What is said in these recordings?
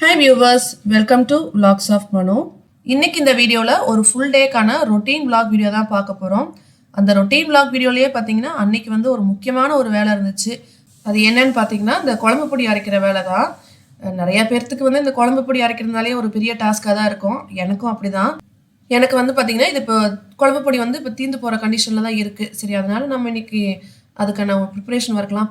Hi viewers, welcome to vlogs of Mano. இன்னைக்கு இந்த வீடியோவில் ஒரு ஃபுல் டேக்கான ரொட்டீன் vlog வீடியோ தான் பார்க்க போகிறோம். அந்த ரொட்டீன் vlog வீடியோலேயே பார்த்தீங்கன்னா அன்னைக்கு வந்து ஒரு முக்கியமான ஒரு வேலை இருந்துச்சு. அது என்னன்னு பார்த்தீங்கன்னா இந்த குழம்பு பொடி அரைக்கிற வேலை தான். நிறைய பேர்த்துக்கு வந்து இந்த குழம்பு பொடி அரைக்கிறதுனாலே ஒரு பெரிய டாஸ்க்காக தான் இருக்கும். எனக்கும் அப்படி தான். எனக்கு வந்து பார்த்தீங்கன்னா இது இப்போ குழம்பு பொடி வந்து இப்போ தீர்ந்து போகிற கண்டிஷனில் தான் இருக்குது. சரி, அதனால நம்ம இன்னைக்கு அதுக்கான ப்ரிப்பரேஷன் ஒர்க்லாம்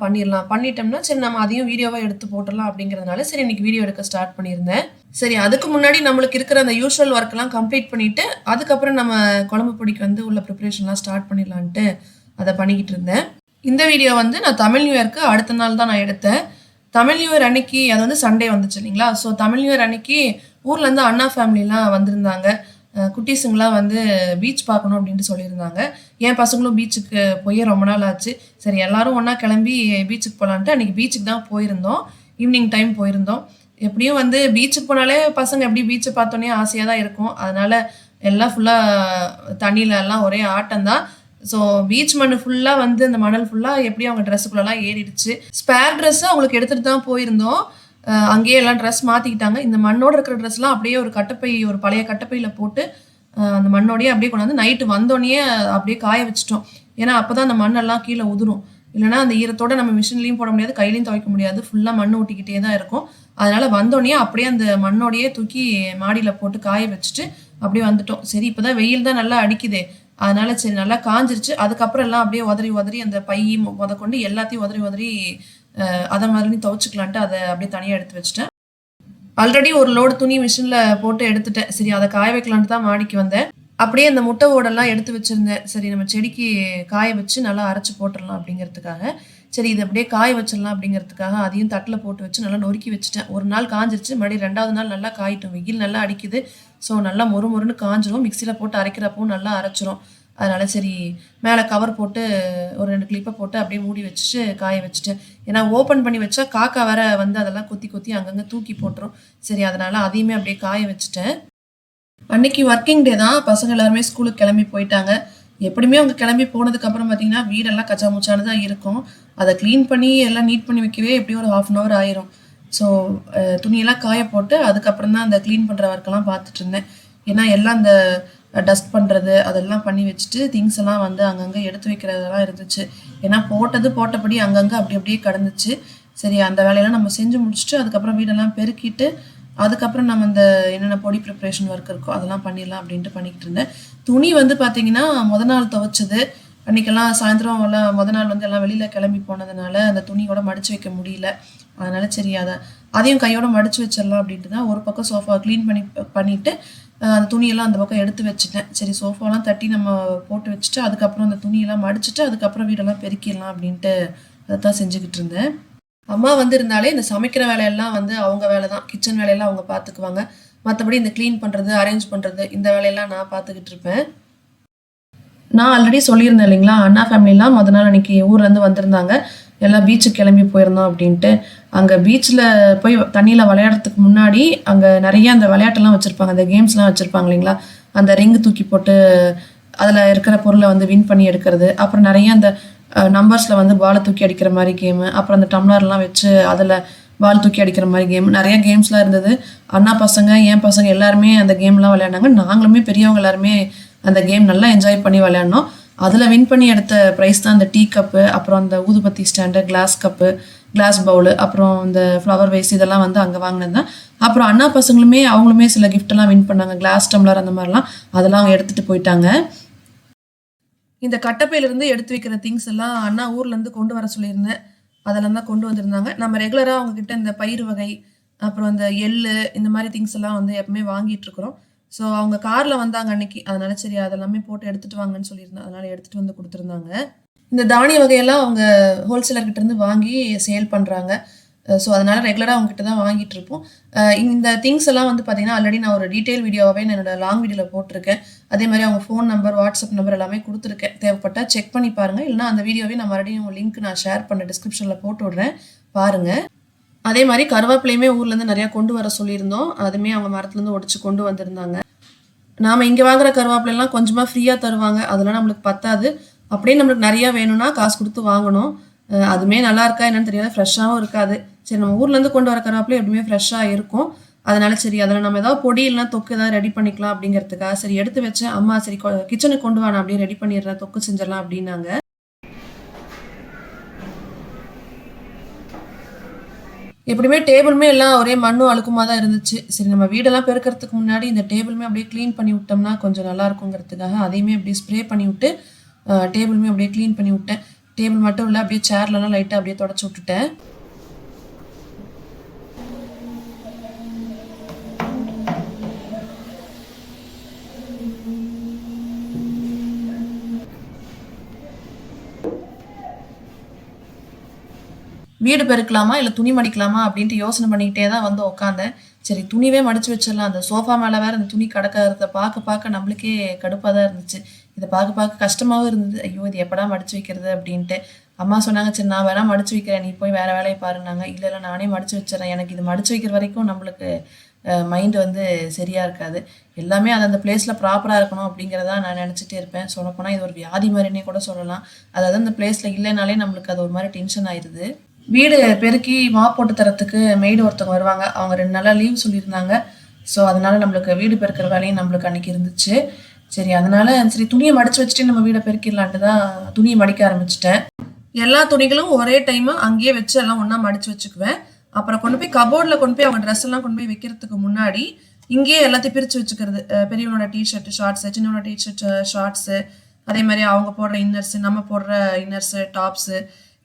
பண்ணிட்டோம்னா சரி நம்ம அதையும் வீடியோவாக எடுத்து போட்டுடலாம் அப்படிங்கிறதுனால சரி இன்னைக்கு வீடியோ எடுக்க ஸ்டார்ட் பண்ணியிருந்தேன். சரி, அதுக்கு முன்னாடி நம்மளுக்கு இருக்கிற அந்த யூஷுவல் ஒர்க்லாம் கம்ப்ளீட் பண்ணிவிட்டு அதுக்கப்புறம் நம்ம குழம்பு பொடிக்கு வந்து உள்ள ப்ரிப்பரேஷன்லாம் ஸ்டார்ட் பண்ணிடலான்ட்டு அதை பண்ணிக்கிட்டு இருந்தேன். இந்த வீடியோ வந்து நான் தமிழ் நியூ இயர்க்கு அடுத்த நாள் தான் நான் எடுத்தேன். தமிழ் நியூ இயர் அன்னைக்கு அது வந்து சண்டே வந்துச்சு இல்லைங்களா? ஸோ தமிழ் நியூ இயர் அன்னைக்கு ஊர்லேருந்து அண்ணா ஃபேமிலிலாம் வந்திருந்தாங்க. குட்டீஸுங்களாம் வந்து பீச் பார்க்கணும் அப்படின்ட்டு சொல்லியிருந்தாங்க. என் பசங்களும் பீச்சுக்கு போய் ரொம்ப நாள் ஆச்சு. சரி, எல்லாரும் ஒன்றா கிளம்பி பீச்சுக்கு போகலான்ட்டு அன்றைக்கி பீச்சுக்கு தான் போயிருந்தோம். ஈவினிங் டைம் போயிருந்தோம். எப்படியும் வந்து பீச்சுக்கு போனாலே பசங்க எப்படி பீச்சை பார்த்தோன்னே ஆசையாக தான் இருக்கும். அதனால் எல்லாம் ஃபுல்லாக தண்ணியில் எல்லாம் ஒரே ஆட்டம் தான். ஸோ பீச் மண் ஃபுல்லாக வந்து அந்த மணல் ஃபுல்லாக எப்படியும் அவங்க ட்ரெஸ்ஸுக்குள்ளெல்லாம் ஏறிடுச்சு. ஸ்பேர் ட்ரெஸ்ஸு அவங்களுக்கு எடுத்துகிட்டு தான் போயிருந்தோம். அங்கேயே எல்லாம் ட்ரெஸ் மாற்றிக்கிட்டாங்க. இந்த மண்ணோடு இருக்கிற ட்ரெஸ்லாம் அப்படியே ஒரு பழைய கட்டப்பையில் போட்டு அந்த மண்ணோடையே அப்படியே கொண்டு வந்து நைட்டு வந்தோடனே அப்படியே காய வச்சிட்டோம். ஏன்னா அப்போ தான் அந்த மண்ணெல்லாம் கீழே உதிரும். இல்லைனா அந்த ஈரத்தோடு நம்ம மிஷின்லேயும் போட முடியாது, கையிலையும் துவைக்க முடியாது, ஃபுல்லாக மண் ஊட்டிக்கிட்டே தான் இருக்கும். அதனால் வந்தோடனே அப்படியே அந்த மண்ணோடையே தூக்கி மாடியில் போட்டு காய வச்சுட்டு அப்படியே வந்துட்டோம். சரி, இப்போ தான் வெயில் தான் நல்லா அடிக்குதே, அதனால் சரி நல்லா காஞ்சிருச்சு. அதுக்கப்புறம் எல்லாம் அப்படியே உதறி அந்த பையை முதற்கொண்டு எல்லாத்தையும் உதறி அதை மாதிரி துவைச்சிக்கலான்ட்டு அதை அப்படியே தனியாக எடுத்து வச்சுட்டேன். ஆல்ரெடி ஒரு லோடு துணி மிஷினில் போட்டு எடுத்துட்டேன். சரி, அதை காய வைக்கலான்ட்டு தான் மாடிக்கு வந்தேன். அப்படியே அந்த முட்டை ஓடெல்லாம் எடுத்து வச்சுருந்தேன். சரி, நம்ம செடிக்கு காய வச்சு நல்லா அரைச்சி போட்டுடலாம் அப்படிங்கிறதுக்காக. சரி, இது அப்படியே காய வச்சிடலாம் அப்படிங்கிறதுக்காக அதையும் தட்டில் போட்டு வச்சு நல்லா நொறுக்கி வச்சுட்டேன். ஒரு நாள் காஞ்சிருச்சு, மறுபடியும் 2வது நாள் நல்லா காயிட்டும். வெயில் நல்லா அடிக்குது. ஸோ நல்லா மொறுன்னு காஞ்சிரும். மிக்சியில் போட்டு அரைக்கிறப்பவும் நல்லா அரைச்சிரும். அதனால் சரி மேலே கவர் போட்டு ஒரு 2 கிளிப்பை போட்டு அப்படியே மூடி வச்சுட்டு காய வச்சுட்டேன். ஏன்னா ஓப்பன் பண்ணி வச்சா காக்கா வேற வந்து அதெல்லாம் கொத்தி அங்கங்கே தூக்கி போட்டுரும். சரி, அதனால் அதையுமே அப்படியே காய வச்சுட்டேன். அன்னைக்கு ஒர்க்கிங் டே தான். பசங்க எல்லாருமே ஸ்கூலுக்கு கிளம்பி போயிட்டாங்க. எப்படியுமே அவங்க கிளம்பி போனதுக்கப்புறம் பார்த்தீங்கன்னா வீடெல்லாம் கச்சாமுச்சானு தான் இருக்கும். அதை க்ளீன் பண்ணி எல்லாம் நீட் பண்ணி வைக்கவே எப்படியும் ஒரு 1/2 hour ஆயிரும். ஸோ துணியெல்லாம் காய போட்டு அதுக்கப்புறம் தான் அந்த க்ளீன் பண்ணுற ஒர்க்கெல்லாம் பார்த்துட்டு இருந்தேன். ஏன்னா எல்லாம் அந்த டஸ்ட் பண்ணுறது அதெல்லாம் பண்ணி வச்சுட்டு திங்ஸ் எல்லாம் வந்து அங்கங்கே எடுத்து வைக்கிறதெல்லாம் இருந்துச்சு. ஏன்னா போட்டபடி அங்கங்கே அப்படியே கிடந்துச்சு. சரி, அந்த வேலையெல்லாம் நம்ம செஞ்சு முடிச்சுட்டு அதுக்கப்புறம் வீடெல்லாம் பெருக்கிட்டு அதுக்கப்புறம் நம்ம இந்த என்னென்ன பொடி ப்ரிப்ரேஷன் ஒர்க் இருக்கோ அதெல்லாம் பண்ணிடலாம் அப்படின்ட்டு பண்ணிக்கிட்டு இருந்தேன். துணி வந்து பார்த்தீங்கன்னா நாள் துவைச்சது. அன்றைக்கெல்லாம் சாயந்தரம் எல்லாம் நாள் வந்து எல்லாம் வெளியில் கிளம்பி போனதுனால அந்த துணியோட மடித்து வைக்க முடியல. அதனால் சரி அதையும் கையோட மடித்து வச்சிடலாம் அப்படின்ட்டு தான் ஒரு பக்கம் சோஃபா க்ளீன் பண்ணிவிட்டு அந்த துணியெல்லாம் அந்த பக்கம் எடுத்து வச்சுட்டேன். சரி, சோஃபாலாம் தட்டி நம்ம போட்டு வச்சுட்டு அதுக்கப்புறம் அந்த துணியெல்லாம் மடிச்சுட்டு அதுக்கப்புறம் வீடெல்லாம் பெருக்கிடலாம் அப்படின்ட்டு அதை தான் செஞ்சுக்கிட்டு இருந்தேன். அம்மா வந்து இருந்தாலே இந்த சமைக்கிற வேலையெல்லாம் வந்து அவங்க வேலை தான். கிச்சன் வேலையெல்லாம் அவங்க பார்த்துக்குவாங்க. மற்றபடி இந்த க்ளீன் பண்ணுறது, அரேஞ்ச் பண்ணுறது, இந்த வேலையெல்லாம் நான் பார்த்துக்கிட்டு இருப்பேன். நான் ஆல்ரெடி சொல்லியிருந்தேன் இல்லைங்களா, அண்ணா ஃபேமிலிலாம் நாள் அன்றைக்கி ஊர்லேருந்து வந்திருந்தாங்க. எல்லாம் பீச்சுக்கு கிளம்பி போயிருந்தோம் அப்படின்ட்டு. அங்கே பீச்சில் போய் தண்ணியில் விளையாடுறதுக்கு முன்னாடி அங்கே நிறைய அந்த விளையாட்டெல்லாம் வச்சுருப்பாங்க, அந்த கேம்ஸ்லாம் வச்சுருப்பாங்க இல்லைங்களா. அந்த ரிங்கு தூக்கி போட்டு அதில் இருக்கிற பொருளை வந்து வின் பண்ணி எடுக்கிறது, அப்புறம் நிறைய அந்த நம்பர்ஸில் வந்து பாலை தூக்கி அடிக்கிற மாதிரி கேமு, அப்புறம் அந்த டம்ளர்லாம் வச்சு அதில் பால் தூக்கி அடிக்கிற மாதிரி கேம், நிறைய கேம்ஸ்லாம் இருந்தது. அண்ணா பசங்க என் பசங்க எல்லாருமே அந்த கேம்லாம் விளையாடினாங்க. நாங்களுமே பெரியவங்க எல்லாருமே அந்த கேம் நல்லா என்ஜாய் பண்ணி விளையாடினோம். அதில் வின் பண்ணி எடுத்த ப்ரைஸ் தான் அந்த டீ கப்பு, அப்புறம் அந்த ஊதுபத்தி stand, glass cup, glass bowl, அப்புறம் இந்த ஃப்ளவர் வேஸ், இதெல்லாம் வந்து அங்கே வாங்கினது தான். அப்புறம் அண்ணா பசங்களுமே அவங்களுமே சில கிஃப்டெல்லாம் வின் பண்ணாங்க. கிளாஸ் டம்ளர் அந்த மாதிரிலாம் அதெல்லாம் அவங்க எடுத்துகிட்டு போயிட்டாங்க. இந்த கட்டப்பையிலேருந்து எடுத்து வைக்கிற திங்ஸ் எல்லாம் அண்ணா ஊர்லேருந்து கொண்டு வர சொல்லியிருந்தேன். அதெல்லாம் தான் கொண்டு வந்திருந்தாங்க. நம்ம ரெகுலராக அவங்கக்கிட்ட இந்த பயிர் வகை, அப்புறம் இந்த எள்ளு, இந்த மாதிரி திங்ஸ் எல்லாம் வந்து எப்பவுமே வாங்கிட்டுருக்குறோம். ஸோ அவங்க காரில் வந்தாங்க அன்னைக்கு. அதனால சரி அதெல்லாமே போட்டு எடுத்துகிட்டு வாங்கன்னு சொல்லியிருந்தேன். அதனால் எடுத்துகிட்டு வந்து கொடுத்துருந்தாங்க. இந்த தானிய வகையெல்லாம் அவங்க ஹோல்சேலர்கிட்டேருந்து வாங்கி சேல் பண்ணுறாங்க. ஸோ அதனால் ரெகுலராக அவங்ககிட்ட தான் வாங்கிட்டு இருப்போம். இந்த திங்ஸ் எல்லாம் வந்து பார்த்தீங்கன்னா ஆல்ரெடி நான் ஒரு டீட்டெயில் வீடியோவாகவே நான் என்னோட லாங் வீடியோவில் போட்டிருக்கேன். அதே மாதிரி அவங்க ஃபோன் நம்பர், வாட்ஸ்அப் நம்பர் எல்லாமே கொடுத்துருக்கேன். தேவைப்பட்டால் செக் பண்ணி பாருங்கள். இல்லைனா அந்த வீடியோவே நான் மறுபடியும் லிங்க் நான் ஷேர் பண்ண டிஸ்கிரிப்ஷனில் போட்டு விட்றேன், பாருங்கள். அதே மாதிரி கருவேப்பிலையுமே ஊர்லேருந்து நிறையா கொண்டு வர சொல்லியிருந்தோம். அதுவுமே அவங்க மரத்துலேருந்து ஒடிச்சு கொண்டு வந்திருந்தாங்க. நாம் இங்கே வாங்குகிற கருவேப்பிலைலாம் கொஞ்சமாக ஃப்ரீயாக தருவாங்க. அதெல்லாம் நம்மளுக்கு பத்தாது. அப்படியே நம்மளுக்கு நிறையா வேணும்னா காசு கொடுத்து வாங்கணும். அதுவுமே நல்லா இருக்கா என்னன்னு தெரியாது, ஃப்ரெஷ்ஷாகவும் இருக்காது. சரி, நம்ம ஊர்லேருந்து கொண்டு வர கருவேப்பிலை எப்படியுமே ஃப்ரெஷ்ஷாக இருக்கும். அதனால சரி அதில் நம்ம ஏதாவது பொடி இல்லைனா தொக்கு ஏதாவது ரெடி பண்ணிக்கலாம் அப்படிங்கிறதுக்காக சரி எடுத்து வச்சேன். அம்மா சரி கிச்சனுக்கு கொண்டு வா, நான் அப்படியே ரெடி பண்ணிடுறேன், தொக்கு செஞ்சிடலாம் அப்படின்னாங்க. எப்படியுமே டேபிளுமே எல்லாம் ஒரே மண்ணும் அழுக்குமா தான் இருந்துச்சு. சரி நம்ம வீடெல்லாம் பெருக்கிறதுக்கு முன்னாடி இந்த டேபிளுமே அப்படியே க்ளீன் பண்ணி விட்டோம்னா கொஞ்சம் நல்லா இருக்குங்கிறதுக்காக அதையுமே அப்படியே ஸ்ப்ரே பண்ணி விட்டு டேபிளுமே அப்படியே க்ளீன் பண்ணி விட்டேன். டேபிள் மட்டும் இல்லை, அப்படியே சேர்லலாம் லைட்டாக அப்படியே தொடச்சி விட்டுட்டேன். வீடு பெருக்கலாமா இல்லை துணி மடிக்கலாமா அப்படின்ட்டு யோசனை பண்ணிக்கிட்டே தான் வந்து உட்காந்தேன். சரி துணிவே மடித்து வச்சிடலாம். அந்த சோஃபா மேலே வேறு அந்த துணி கிடக்கிறத பார்க்க நம்மளுக்கே கடுப்பாக தான் இருந்துச்சு. இதை பார்க்க கஷ்டமாகவும் இருந்தது. ஐயோ இது எப்படா மடித்து வைக்கிறது அப்படின்ட்டு. அம்மா சொன்னாங்க சரி நான் வேணால் மடித்து வைக்கிறேன், நீ போய் வேறு வேலையை பாருன்னாங்க. இல்லை நானே மடித்து வச்சிடறேன், எனக்கு இது மடித்து வைக்கிற வரைக்கும் நம்மளுக்கு மைண்டு வந்து சரியாக இருக்காது. எல்லாமே அது அந்த பிளேஸில் ப்ராப்பராக இருக்கணும் அப்படிங்கிறதா நான் நினச்சிட்டே இருப்பேன். சொல்லப்போனால் இது ஒரு வியாதி மாதிரினே கூட சொல்லலாம். அதாவது அந்த பிளேஸில் இல்லைனாலே நம்மளுக்கு அது ஒரு மாதிரி டென்ஷன் ஆயிடுது. வீடு பெருக்கி மாப் போட்டு தரத்துக்கு மெய்டு ஒருத்தவங்க வருவாங்க. அவங்க 2 நாளாக லீவ் சொல்லியிருந்தாங்க. ஸோ அதனால் நம்மளுக்கு வீடு பெருக்கிற வேலையும் நம்மளுக்கு அன்றைக்கி இருந்துச்சு. சரி அதனால் சரி துணியை மடித்து வச்சுட்டு நம்ம வீடை பெருக்கிடலான்ட்டு தான் துணியை மடிக்க ஆரம்பிச்சிட்டேன். எல்லா துணிகளும் ஒரே டைமு அங்கேயே வச்சு எல்லாம் ஒன்றா மடித்து வச்சுக்குவேன். அப்புறம் கொண்டு போய் கபோர்டில் கொண்டு போய் அவங்க ட்ரெஸ் எல்லாம் கொண்டு போய் வைக்கிறதுக்கு முன்னாடி இங்கேயே எல்லாத்தையும் பிரித்து வச்சுக்கிறது. பெரியவனோட டிஷர்ட்டு ஷார்ட்ஸு, சின்னவனோட டிஷர்ட்டு ஷார்ட்ஸு, அதே மாதிரி அவங்க போடுற இன்னர்ஸு, நம்ம போடுற இன்னர்ஸு டாப்ஸு,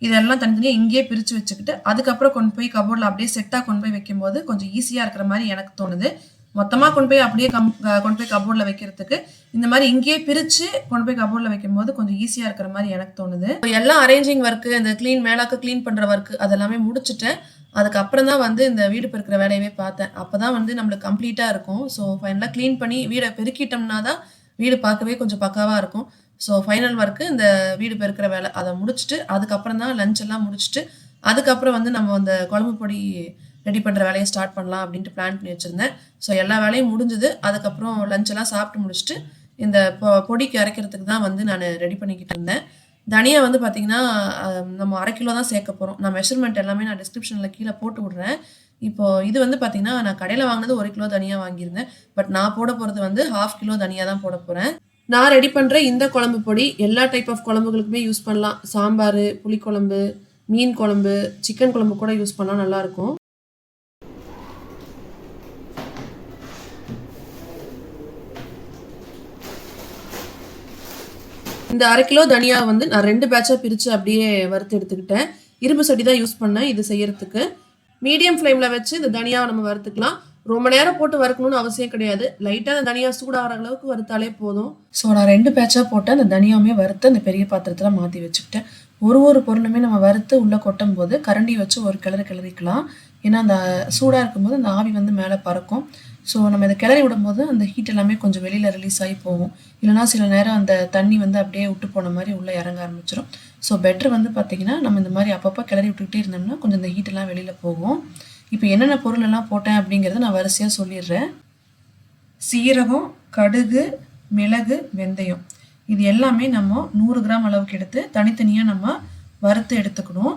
இதெல்லாம் தனித்தனியாக இங்கேயே பிரித்து வச்சுக்கிட்டு அதுக்கப்புறம் கொண்டு போய் கபோர்டில் அப்படியே செட்டாக கொண்டு போய் வைக்கும்போது கொஞ்சம் ஈஸியாக இருக்கிற மாதிரி எனக்கு தோணுது. மொத்தமாக கொண்டு போய் அப்படியே கொண்டு போய் கபோர்டில் வைக்கிறதுக்கு இந்த மாதிரி இங்கேயே பிரித்து கொண்டு போய் கபோர்டில் வைக்கும்போது கொஞ்சம் ஈஸியாக இருக்கிற மாதிரி எனக்கு தோணுது. எல்லாம் அரேஞ்சிங் ஒர்க்கு, இந்த மேலாக்க க்ளீன் பண்ணுற ஒர்க்கு அதெல்லாமே முடிச்சுட்டேன். அதுக்கப்புறம் தான் வந்து இந்த வீடு பெருக்கிற வேலையவே பார்த்தேன். அப்போ தான் வந்து நம்மளுக்கு கம்ப்ளீட்டாக இருக்கும். ஸோ ஃபைனலாக க்ளீன் பண்ணி வீடை பெருக்கிட்டோம்னா தான் வீடு பார்க்கவே கொஞ்சம் பக்காவாக இருக்கும். ஸோ ஃபைனல் ஒர்க்கு இந்த வீடு பெருக்கிற வேலை அதை முடிச்சுட்டு அதுக்கப்புறம் தான் லஞ்ச் எல்லாம் முடிச்சுட்டு அதுக்கப்புறம் வந்து நம்ம அந்த குழம்பு பொடி ரெடி பண்ணுற வேலையை ஸ்டார்ட் பண்ணலாம் அப்படின்ட்டு பிளான் பண்ணி வச்சுருந்தேன். ஸோ எல்லா வேலையும் முடிஞ்சுது. அதுக்கப்புறம் லஞ்செல்லாம் சாப்பிட்டு முடிச்சுட்டு இந்த பொடிக்கு அரைக்கிறதுக்கு தான் வந்து நான் ரெடி பண்ணிக்கிட்டு இருந்தேன். தனியாக வந்து பார்த்திங்கன்னா நம்ம 1/2 கிலோ தான் சேர்க்க போகிறோம். நான் மெஷர்மெண்ட் எல்லாமே நான் டிஸ்கிரிப்ஷனில் கீழே போட்டு விட்றேன். இப்போது இது வந்து பார்த்திங்கன்னா நான் கடையில் வாங்கினது 1 கிலோ தனியாக வாங்கியிருந்தேன். பட் நான் போட போகிறது வந்து 1/2 கிலோ தனியாக தான் போட போகிறேன். நான் ரெடி பண்ணுற இந்த குழம்பு பொடி எல்லா டைப் ஆஃப் குழம்புகளுக்குமே யூஸ் பண்ணலாம். சாம்பார், புளிக்குழம்பு, மீன் குழம்பு, சிக்கன் குழம்பு கூட யூஸ் பண்ணால் நல்லாயிருக்கும். இந்த 1/2 கிலோ தனியா வந்து நான் 2 பேட்சாக பிரித்து அப்படியே வறுத்து எடுத்துக்கிட்டேன். இரும்பு சட்டி தான் யூஸ் பண்ணேன் இது செய்யறதுக்கு. மீடியம் ஃப்ளேமில் வச்சு இந்த தனியாவை நம்ம வறுத்துக்கலாம். ரொம்ப நேரம் போட்டு வறுக்கணும்னு அவசியம் கிடையாது. லைட்டாக அந்த தனியாக சூடாகிற அளவுக்கு வறுத்தாலே போதும். ஸோ நான் 2 பேட்சாக போட்டு அந்த தனியாவுமே வறுத்து அந்த பெரிய பாத்திரத்தில் மாற்றி வச்சுக்கிட்டேன். ஒரு பொருளுமே நம்ம வறுத்து உள்ளே கொட்டும் போது கரண்டி வச்சு ஒரு கிளறிக்கலாம். ஏன்னா அந்த சூடாக இருக்கும்போது அந்த ஆவி வந்து மேலே பறக்கும். ஸோ நம்ம இதை கிளறி விடும்போது அந்த ஹீட் எல்லாமே கொஞ்சம் வெளியில் ரிலீஸ் ஆகி போகும். இல்லைனா சில நேரம் அந்த தண்ணி வந்து அப்படியே விட்டு போன மாதிரி உள்ளே இறங்க ஆரம்பிச்சிடும். ஸோ பெட்ரு வந்து பார்த்திங்கன்னா நம்ம இந்த மாதிரி அப்பப்போ கிளறி விட்டுக்கிட்டே இருந்தோம்னா கொஞ்சம் இந்த ஹீட்டெல்லாம் வெளியில் போகும். இப்போ என்னென்ன பொருள் எல்லாம் போட்டேன் அப்படிங்கிறத நான் வரிசையாக சொல்லிடுறேன். சீரகம், கடுகு, மிளகு, வெந்தயம் இது எல்லாமே நம்ம 100 கிராம் அளவுக்கு எடுத்து தனித்தனியாக நம்ம வறுத்து எடுத்துக்கணும்.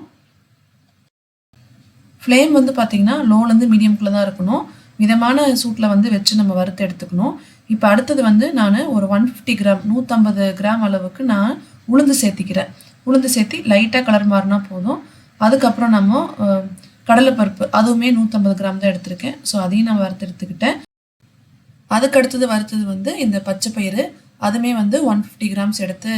ஃப்ளேம் வந்து பார்த்திங்கன்னா லோலேருந்து மீடியம்குள்ளே தான் இருக்கணும். மிதமான சூட்டில் வந்து வச்சு நம்ம வறுத்து எடுத்துக்கணும். இப்போ அடுத்தது வந்து நான் ஒரு 150 கிராம் 150 கிராம் அளவுக்கு நான் உளுந்து சேர்த்திக்கிறேன். உளுந்து சேர்த்தி லைட்டாக கலர் மாறினா போதும். அதுக்கப்புறம் நம்ம கடலைப்பருப்பு அதுவுமே 150 கிராம் தான் எடுத்திருக்கேன். ஸோ அதையும் நான் வறுத்து எடுத்துக்கிட்டேன். அதுக்கடுத்தது வறுத்தது வந்து இந்த பச்சை பயிறு அதுவுமே வந்து 150 கிராம்ஸ் எடுத்து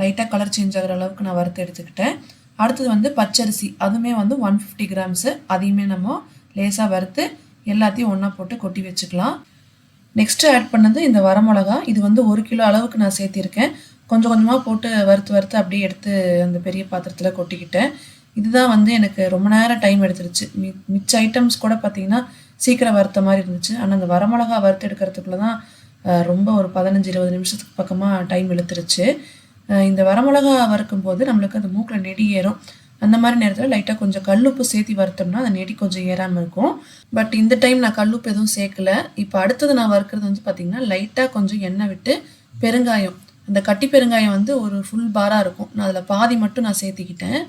லைட்டாக கலர் சேஞ்ச் ஆகிற அளவுக்கு நான் வறுத்து எடுத்துக்கிட்டேன். அடுத்தது வந்து பச்சரிசி அதுவுமே வந்து 150 கிராம்ஸு அதையுமே நம்ம லேசாக வறுத்து எல்லாத்தையும் ஒன்றா போட்டு கொட்டி வச்சுக்கலாம். நெக்ஸ்ட்டு ஆட் பண்ணது இந்த வரமிளகா. இது வந்து 1 கிலோ அளவுக்கு நான் சேர்த்திருக்கேன். கொஞ்சம் கொஞ்சமாக போட்டு வறுத்து அப்படியே எடுத்து அந்த பெரிய பாத்திரத்தில் கொட்டிக்கிட்டேன். இதுதான் வந்து எனக்கு ரொம்ப நேரம் டைம் எடுத்துருச்சு. மிச்ச ஐட்டம்ஸ் கூட பார்த்திங்கன்னா சீக்கிரம் வறுத்த மாதிரி இருந்துச்சு. ஆனால் அந்த வரமிளகா வறுத்து எடுக்கிறதுக்குள்ள தான் ரொம்ப ஒரு 15-20 நிமிஷத்துக்கு பக்கமாக டைம் இழுத்துருச்சு. இந்த வரமிளகா வறுக்கும் போது நம்மளுக்கு அந்த மூக்கில் நெடி ஏறும். அந்த மாதிரி நேரத்தில் லைட்டாக கொஞ்சம் கல்லுப்பு சேர்த்தி வறுத்தோம்னா அந்த நெடி கொஞ்சம் ஏறாமல் இருக்கும். பட் இந்த டைம் நான் கல்லுப்பு எதுவும் சேர்க்கலை. இப்போ அடுத்தது நான் வறுக்கிறது வந்து பார்த்திங்கன்னா லைட்டாக கொஞ்சம் எண்ணெய் விட்டு பெருங்காயம், அந்த கட்டி பெருங்காயம் வந்து ஒரு ஃபுல் பாராக இருக்கும். நான் அதில் பாதி மட்டும் நான் சேர்த்திக்கிட்டேன்.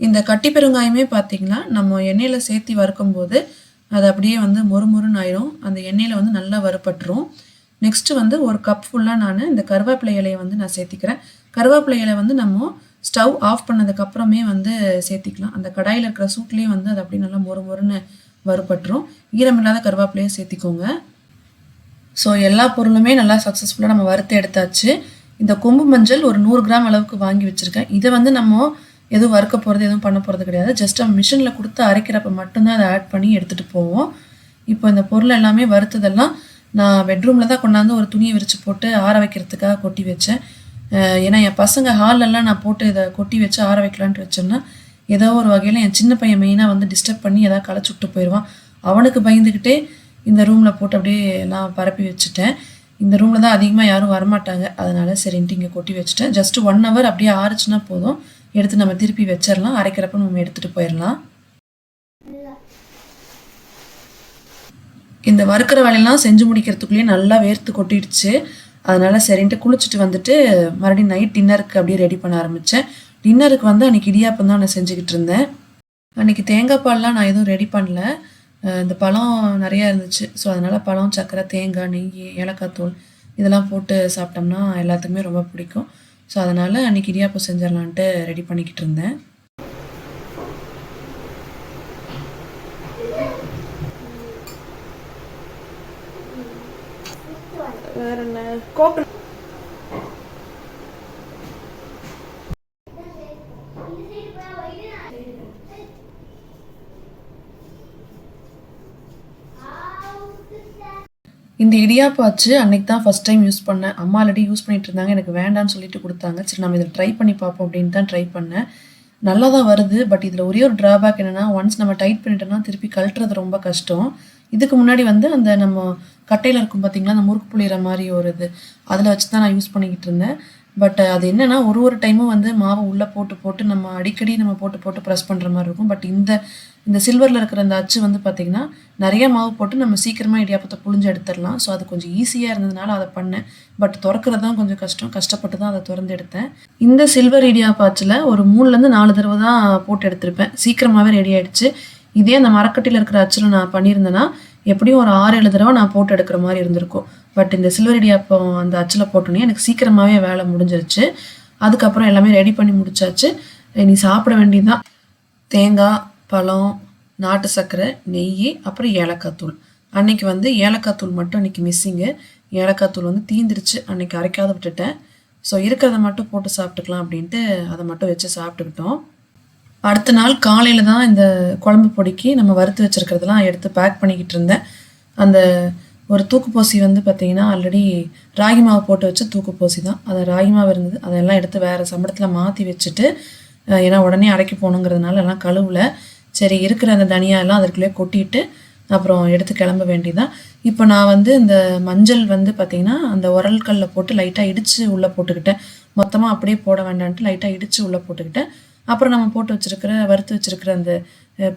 இந்த கட்டி பெருங்காயமே பார்த்திங்கன்னா நம்ம எண்ணெயில் சேர்த்தி வறுக்கும்போது அது அப்படியே வந்து மொறுமொறுன்னு ஆயிரும். அந்த எண்ணெயில் வந்து நல்லா வறுபட்டுரும். நெக்ஸ்ட்டு வந்து ஒரு கப் ஃபுல்லாக நான் இந்த கருவேப்பிலை இலையை வந்து நான் சேர்த்திக்கிறேன். கருவேப்பிலை இலை வந்து நம்ம ஸ்டவ் ஆஃப் பண்ணதுக்கப்புறமே வந்து சேர்த்திக்கலாம். அந்த கடாயில் இருக்கிற சூட்லேயே வந்து அது அப்படியே நல்லா மொறுமொறுன்னு வறுபட்டுரும். ஈரமில்லாத கருவேப்பிலையை சேர்த்திக்கோங்க. ஸோ எல்லா பொருளுமே நல்லா சக்ஸஸ்ஃபுல்லாக நம்ம வறுத்து எடுத்தாச்சு. இந்த கொம்பு மஞ்சள் ஒரு 100 கிராம் அளவுக்கு வாங்கி வச்சுருக்கேன். இதை வந்து நம்ம எதுவும் வறுக்க போகிறது எதுவும் பண்ண போகிறது கிடையாது. ஜஸ்ட் நம்ம மிஷினில் கொடுத்து அரைக்கிறப்ப மட்டும்தான் அதை ஆட் பண்ணி எடுத்துகிட்டு போவோம். இப்போ இந்த பொருள் எல்லாமே வறுத்ததெல்லாம் நான் பெட்ரூமில் தான் கொண்டாந்து ஒரு துணியை விரித்து போட்டு ஆற வைக்கிறதுக்காக கொட்டி வச்சேன். ஏன்னா என் பசங்க ஹாலெல்லாம் நான் போட்டு இதை கொட்டி வச்சு ஆற வைக்கலான்ட்டு வச்சோன்னா ஏதோ ஒரு வகையில் என் சின்ன பையன் மெயினாக வந்து டிஸ்டர்ப் பண்ணி எதாவது களைச்சி விட்டு போயிடுவான். அவனுக்கு பயந்துக்கிட்டே இந்த ரூமில் போட்டு அப்படியே எல்லாம் பரப்பி வச்சுட்டேன். இந்த ரூமில் தான் அதிகமாக யாரும் வரமாட்டாங்க. அதனால சரின்ட்டு இங்கே கொட்டி வச்சுட்டேன். ஜஸ்ட் 1 hour அப்படியே ஆறுச்சுன்னா போதும், எடுத்து நம்ம திருப்பி வச்சிடலாம். அரைக்கிறப்ப நம்ம எடுத்துகிட்டு போயிடலாம். இந்த வறுக்கிற வேலையெல்லாம் செஞ்சு முடிக்கிறதுக்குள்ளேயே நல்லா வேர்த்து கொட்டிடுச்சு. அதனால் சரின்ட்டு குளிச்சுட்டு வந்துட்டு மறுபடியும் நைட் டின்னருக்கு அப்படியே ரெடி பண்ண ஆரம்பித்தேன். டின்னருக்கு வந்து அன்றைக்கி இடியாப்பம் தான் நான் செஞ்சுக்கிட்டு இருந்தேன். அன்றைக்கி தேங்காய் பால்லாம் நான் எதுவும் ரெடி பண்ணல. இந்த பழம் நிறையா இருந்துச்சு. ஸோ அதனால் பழம், சர்க்கரை, தேங்காய், நெய், ஏலக்காய் தூள் இதெல்லாம் போட்டு சாப்பிட்டோம்னா எல்லாத்துக்குமே ரொம்ப பிடிக்கும். ஸோ அதனால் அன்றைக்கி இடியாப்பம் செஞ்சிடலான்ட்டு ரெடி பண்ணிக்கிட்டு இருந்தேன். வேற என்ன கோகனட் இந்த இடியாப்பம் ஆச்சு அன்றைக்கி தான் ஃபஸ்ட் டைம் யூஸ் பண்ணேன். அம்மா ஆல்ரெடி யூஸ் பண்ணிகிட்டு இருந்தாங்க. எனக்கு வேண்டான்னு சொல்லிட்டு கொடுத்தாங்க. சரி நம்ம இதை ட்ரை பண்ணி பார்ப்போம் அப்படின்னு தான் ட்ரை பண்ணேன். நல்லா தான் வருது. பட் இதில் ஒரே ஒரு ட்ராபேக் என்னென்னா, ஒன்ஸ் நம்ம டைட் பண்ணிட்டோம்னா திருப்பி கழட்டுறது ரொம்ப கஷ்டம். இதுக்கு முன்னாடி வந்து அந்த நம்ம கட்டையில் இருக்கும் பார்த்திங்களா, அந்த முறுக்கு புளிகிற மாதிரி ஒரு இது, அதில் வச்சு தான் நான் யூஸ் பண்ணிக்கிட்டு இருந்தேன். பட் அது என்னென்னா ஒரு டைமும் வந்து மாவு உள்ளே போட்டு நம்ம அடிக்கடி நம்ம போட்டு ப்ரெஸ் பண்ணுற மாதிரி இருக்கும். பட் இந்த சில்வரில் இருக்கிற அந்த அச்சு வந்து பார்த்திங்கன்னா நிறைய மாவு போட்டு நம்ம சீக்கிரமாக இடியாப்பத்தை புழிஞ்சு எடுத்துடலாம். ஸோ அது கொஞ்சம் ஈஸியாக இருந்ததுனால அதை பண்ணேன். பட் திறக்கிறது தான் கொஞ்சம் கஷ்டப்பட்டு தான் அதை திறந்து எடுத்தேன். இந்த சில்வர் இடியாப்ப அச்சில் ஒரு 3லேருந்து 4 தடவை தான் போட்டு எடுத்திருப்பேன். சீக்கிரமாகவே ரெடி ஆகிடுச்சு. இதே அந்த மரக்கட்டியில் இருக்கிற அச்சில் நான் பண்ணியிருந்தேன்னா எப்படியும் ஒரு 6-7 தடவை நான் போட்டு எடுக்கிற மாதிரி இருந்திருக்கும். பட் இந்த சில்வர் இடியாப்பம் அந்த அச்சில் போட்டோன்னே எனக்கு சீக்கிரமாகவே வேலை முடிஞ்சிருச்சு. அதுக்கப்புறம் எல்லாமே ரெடி பண்ணி முடிச்சாச்சு. நீ சாப்பிட வேண்டியதுதான். தேங்காய், பழம், நாட்டு சர்க்கரை, நெய், அப்புறம் ஏலக்காய் தூள். அன்றைக்கி வந்து ஏலக்காய் தூள் மட்டும் அன்றைக்கி மிஸ்ஸிங்கு. ஏலக்காய் தூள் வந்து தீந்துருச்சு, அன்றைக்கி அரைக்காத விட்டுட்டேன். ஸோ இருக்கிறத மட்டும் போட்டு சாப்பிட்டுக்கலாம் அப்படின்ட்டு அதை மட்டும் வச்சு சாப்பிட்டுக்கிட்டோம். அடுத்த நாள் காலையில் தான் இந்த குழம்பு பொடிக்கு நம்ம வறுத்து வச்சுருக்கிறதெல்லாம் எடுத்து பேக் பண்ணிக்கிட்டு இருந்தேன். அந்த ஒரு தூக்குப்போசி வந்து பார்த்திங்கன்னா ஆல்ரெடி ராகி மாவு போட்டு வச்ச தூக்குப்போசி தான். அதை ராகி மாவு இருந்தது, அதெல்லாம் எடுத்து வேறு சம்பளத்தில் மாற்றி வச்சுட்டு, ஏன்னா உடனே அரைக்க போகணுங்கிறதுனால எல்லாம் கழுவில் சரி இருக்கிற அந்த தனியாலாம் அதற்குள்ளே கொட்டிட்டு அப்புறம் எடுத்து கிளம்ப வேண்டியதான். இப்போ நான் வந்து இந்த மஞ்சள் வந்து பார்த்திங்கன்னா அந்த உரல்கல்லில் போட்டு லைட்டாக இடித்து உள்ளே போட்டுக்கிட்டேன். மொத்தமாக அப்படியே போட வேண்டான்ட்டு லைட்டாக இடித்து உள்ளே போட்டுக்கிட்டேன். அப்புறம் நம்ம போட்டு வறுத்து வச்சுருக்கிற அந்த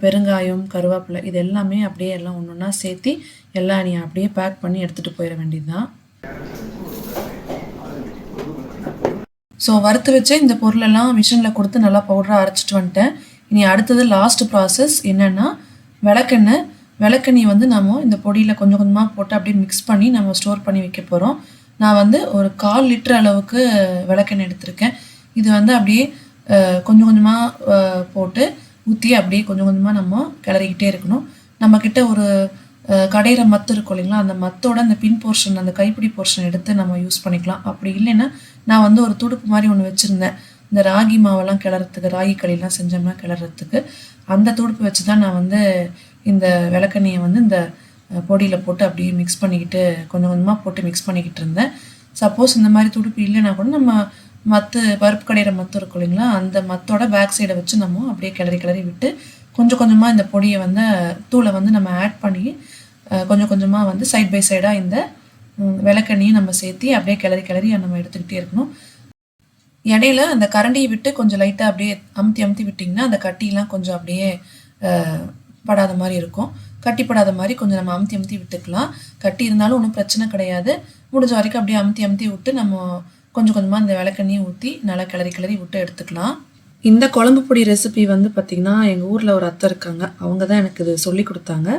பெருங்காயம், கருவேப்பிலை இது எல்லாமே அப்படியே எல்லாம் ஒன்று ஒன்றா சேர்த்தி எல்லாம் நீ அப்படியே பேக் பண்ணி எடுத்துகிட்டு போயிட வேண்டியது தான். ஸோ வறுத்து வச்சு இந்த பொருளெல்லாம் மிஷினில் கொடுத்து நல்லா பவுடராக அரைச்சிட்டு வந்துட்டேன். இனி அடுத்தது லாஸ்ட் ப்ராசஸ் என்னென்னா விளக்கெண்ணெய் வந்து நம்ம இந்த பொடியில் கொஞ்சம் கொஞ்சமாக போட்டு அப்படியே மிக்ஸ் பண்ணி நம்ம ஸ்டோர் பண்ணி வைக்க போகிறோம். நான் வந்து ஒரு 1/4 லிட்டர் அளவுக்கு விளக்கெண்ணெய் எடுத்திருக்கேன். இது வந்து அப்படியே கொஞ்சம் கொஞ்சமாக போட்டு ஊற்றி அப்படியே கொஞ்சம் கொஞ்சமாக நம்ம கிளறிக்கிட்டே இருக்கணும். நம்மக்கிட்ட ஒரு கடையிற மத்து இருக்கும் இல்லைங்களா, அந்த மத்தோட அந்த பின் போர்ஷன், அந்த கைப்பிடி போர்ஷன் எடுத்து நம்ம யூஸ் பண்ணிக்கலாம். அப்படி இல்லைன்னா நான் வந்து ஒரு துடுப்பு மாதிரி ஒன்று வச்சுருந்தேன், இந்த ராகி மாவெல்லாம் கிளறத்துக்கு, ராகி களியெல்லாம் செஞ்சோம்னா கிளறத்துக்கு. அந்த துடுப்பு வச்சு தான் நான் வந்து இந்த விளக்கெண்ணெயை வந்து இந்த பொடியில் போட்டு அப்படியே மிக்ஸ் பண்ணிக்கிட்டு கொஞ்சம் கொஞ்சமாக போட்டு மிக்ஸ் பண்ணிக்கிட்டு இருந்தேன். சப்போஸ் இந்த மாதிரி துடுப்பு இல்லைன்னா கூட நம்ம பருப்பு கடையிற மத்து இருக்கும் இல்லைங்களா, அந்த மத்தோட பேக் சைடை வச்சு நம்ம அப்படியே கிளறி விட்டு கொஞ்சம் கொஞ்சமாக இந்த பொடியை வந்து தூளை வந்து நம்ம ஆட் பண்ணி கொஞ்சம் கொஞ்சமாக வந்து சைட் பை சைடாக இந்த விளக்கெண்ணையும் நம்ம சேர்த்தி அப்படியே கிளறி நம்ம எடுத்துக்கிட்டே இருக்கணும். இடையில அந்த கரண்டியை விட்டு கொஞ்சம் லைட்டாக அப்படியே அமுத்தி விட்டிங்கன்னா அந்த கட்டிலாம் கொஞ்சம் அப்படியே படாத மாதிரி இருக்கும். கட்டிப்படாத மாதிரி கொஞ்சம் நம்ம அமுத்தி விட்டுக்கலாம். கட்டி இருந்தாலும் ஒன்றும் பிரச்சனை கிடையாது. முடிஞ்ச வரைக்கும் அப்படியே அமுத்தி விட்டு நம்ம கொஞ்சம் கொஞ்சமாக இந்த விளக்கெண்ணையை ஊற்றி நல்லா கிளறி விட்டு எடுத்துக்கலாம். இந்த குழம்பு பொடி ரெசிபி வந்து பார்த்திங்கன்னா எங்கள் ஊரில் ஒரு அத்தை இருக்காங்க, அவங்க தான் எனக்கு இது சொல்லி கொடுத்தாங்க.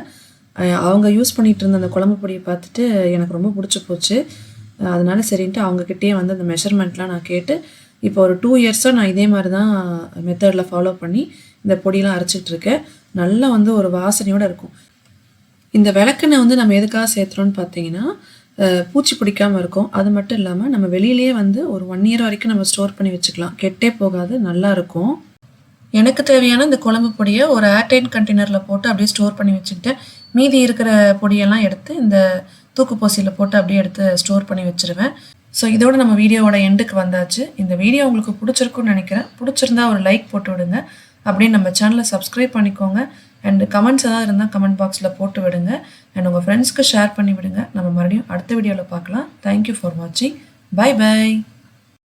அவங்க யூஸ் பண்ணிகிட்டு இருந்த அந்த குழம்பு பொடியை பார்த்துட்டு எனக்கு ரொம்ப பிடிச்சி போச்சு. அதனால சரின்ட்டு அவங்கக்கிட்டேயே வந்து அந்த மெஷர்மெண்ட்லாம் நான் கேட்டு இப்போ ஒரு 2 இயர்ஸாக நான் இதே மாதிரி தான் மெத்தடில் ஃபாலோ பண்ணி இந்த பொடியெலாம் அரைச்சிட்ருக்கேன். நல்லா வந்து ஒரு வாசனையோடு இருக்கும். இந்த விளக்கெண்ணெய் வந்து நம்ம எதுக்காக சேர்த்துறோன்னு பார்த்தீங்கன்னா பூச்சி பிடிக்காமல் இருக்கும். அது மட்டும் இல்லாமல் நம்ம வெளியிலேயே வந்து ஒரு 1 இயர் வரைக்கும் நம்ம ஸ்டோர் பண்ணி வச்சுக்கலாம். கெட்டே போகாது, நல்லாயிருக்கும். எனக்கு தேவையான இந்த குழம்பு பொடியை ஒரு ஏர்டைட் கண்டெய்னரில் போட்டு அப்படியே ஸ்டோர் பண்ணி வச்சுக்கிட்டேன். மீதி இருக்கிற பொடியெல்லாம் எடுத்து இந்த தூக்குப்போசியில் போட்டு அப்படியே எடுத்து ஸ்டோர் பண்ணி வச்சுருவேன். ஸோ இதோட நம்ம வீடியோவோட எண்டுக்கு வந்தாச்சு. இந்த வீடியோ உங்களுக்கு பிடிச்சிருக்குன்னு நினைக்கிறேன். பிடிச்சிருந்தா ஒரு லைக் போட்டு விடுங்க. அப்படியே நம்ம சேனலை சப்ஸ்கிரைப் பண்ணிக்கோங்க. அண்ட் கமெண்ட்ஸ் ஏதாவது இருந்தால் கமெண்ட் பாக்ஸில் போட்டு விடுங்க. அண்ட் உங்கள் ஃப்ரெண்ட்ஸ்க்கு ஷேர் பண்ணி விடுங்க. நம்ம மறுபடியும் அடுத்த வீடியோவில் பார்க்கலாம். தேங்க்யூ ஃபார் வாட்சிங். Bye by.